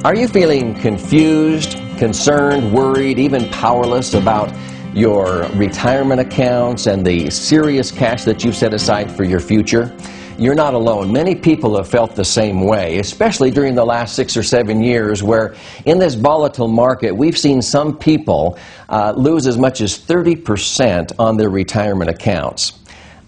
Are you feeling confused, concerned, worried, even powerless about your retirement accounts and the serious cash that you've set aside for your future? You're not alone. Many people have felt the same way, especially during the last 6 or 7 years, where in this volatile market, we've seen some people lose as much as 30% on their retirement accounts.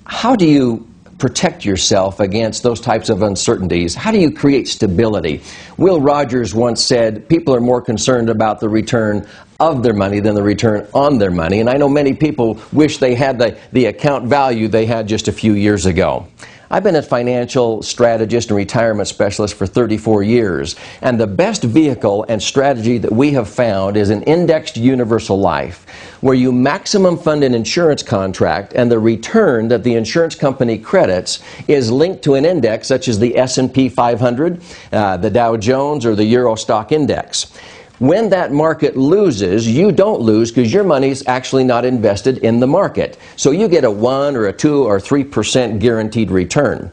How do you protect yourself against those types of uncertainties? How do you create stability? Will Rogers once said, people are more concerned about the return of their money than the return on their money. And I know many people wish they had the account value they had just a few years ago. I've been a financial strategist and retirement specialist for 34 years, and the best vehicle and strategy that we have found is an indexed universal life, where you maximum fund an insurance contract and the return that the insurance company credits is linked to an index such as the S&P 500, the Dow Jones, or the Euro Stock Index. When that market loses, you don't lose because your money's actually not invested in the market. So you get a 1 or a 2 or 3% guaranteed return.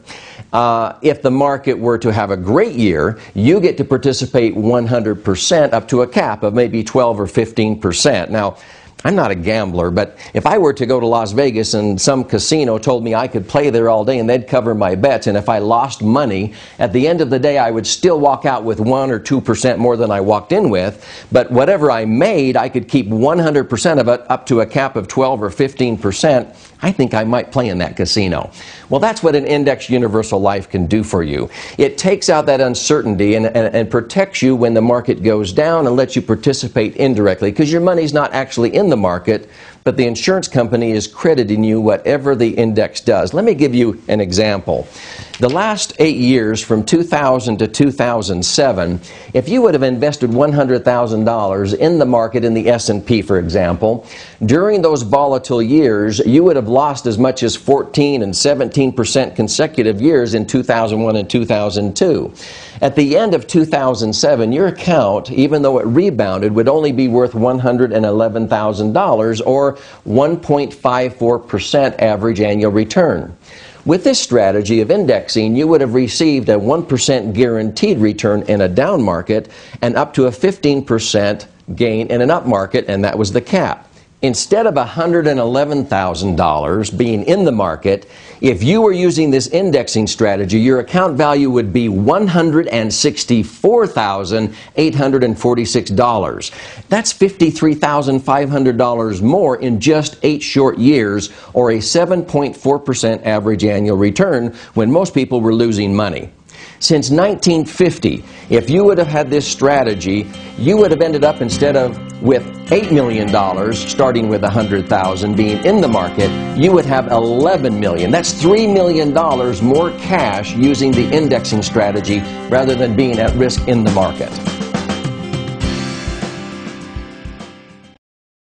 If the market were to have a great year, you get to participate 100% up to a cap of maybe 12 or 15%. Now, I'm not a gambler, but if I were to go to Las Vegas and some casino told me I could play there all day and they'd cover my bets, and if I lost money, at the end of the day I would still walk out with 1 or 2% more than I walked in with, but whatever I made, I could keep 100% of it up to a cap of 12 or 15%. I think I might play in that casino. Well, that's what an indexed universal life can do for you. It takes out that uncertainty and protects you when the market goes down and lets you participate indirectly, because your money's not actually in the market, but the insurance company is crediting you whatever the index does. Let me give you an example. The last 8 years, from 2000 to 2007, if you would have invested $100,000 in the market in the S&P, for example, during those volatile years, you would have lost as much as 14 and 17% consecutive years in 2001 and 2002. At the end of 2007, your account, even though it rebounded, would only be worth $111,000, or 1.54% average annual return. With this strategy of indexing, you would have received a 1% guaranteed return in a down market and up to a 15% gain in an up market, and that was the cap. Instead of $111,000 being in the market, if you were using this indexing strategy, your account value would be $164,846. That's $53,500 more in just 8 short years, or a 7.4% average annual return when most people were losing money. Since 1950, if you would have had this strategy, you would have ended up, instead of with $8 million, starting with $100,000 being in the market, you would have $11 million. That's $3 million more cash using the indexing strategy rather than being at risk in the market.